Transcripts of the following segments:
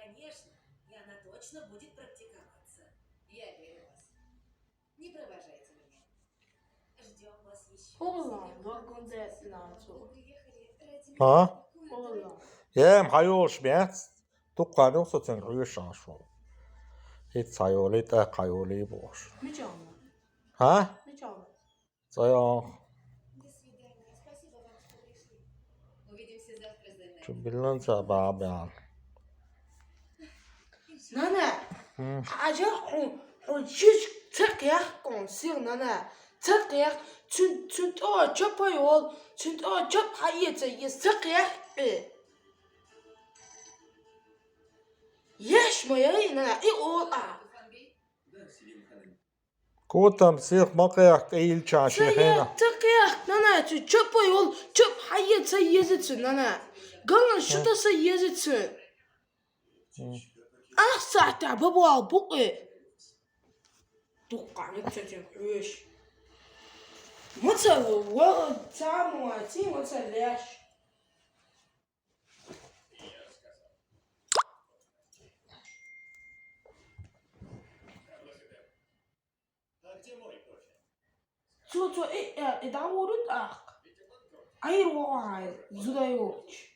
Конечно, и она точно будет практиковаться. Я верю в вас. Не провожайте меня. Ждем вас еще. Ollaan, vargun teet laatu. Вы приехали ради Ha? меня. Ollaan. Jaa, hajols miät. Tukkaan joksut sen ryysaasun. Hit hajoli tää hajoli pois. Mitä on? Ha? Mitä on? Se on. До свидания. Спасибо вам, что пришли. Увидимся завтра за нами. Billan saa baabiaan. Nana, aja on just tækker konsil nana. Tækker tynt og job på jord. Tynt og job har I til yes tækker. Yes, må jeg nana I all ah. Kuutam siik makeak eilchaa Tækker shihena. tækker nana til job på jord. Job har I til yes til nana. Gangen shooter sig yes til. أنا ساعتها بابا بقى توقع نكتة حوش متى والله تعمواتي متى ليش تو إيه داورد أخ أي واحد زدايوش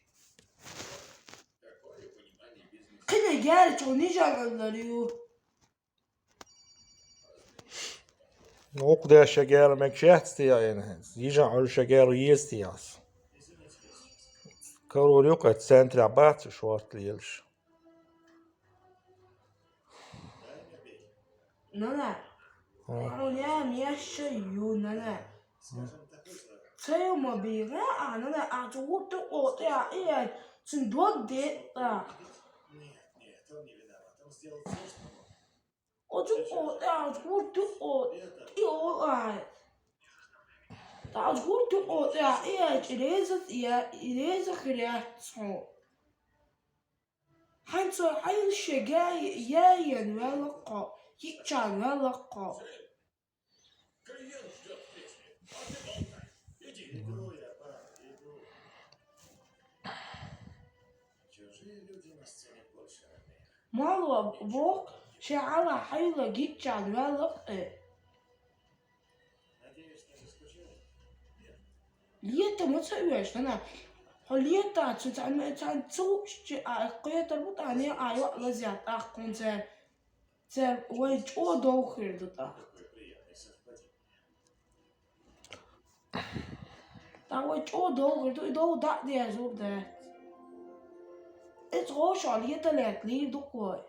كنا جالس ونيجا نلريو Nokta gelmek şehtiya enhez. Yija ol şeger yestiyas. Karol yok et sentra bat short lielş. نانا أنا ميشة يو نانا تيوم بيرا أنا أتوقع تقطع إيه تندوق ده حتى حي الشجاع ياين ولقى يكشان ولقى مالو بوك شعلا حيلا يكشان ولقى ليتا ما تسويش أنا ليتا تتعمل توش قيت البطانية أيوة لزيات أخون تل ويج أو دوخر دتا ويج أو دوخر دو دا دي أزور ده إتغوش على ليتا لات ليه دوكوي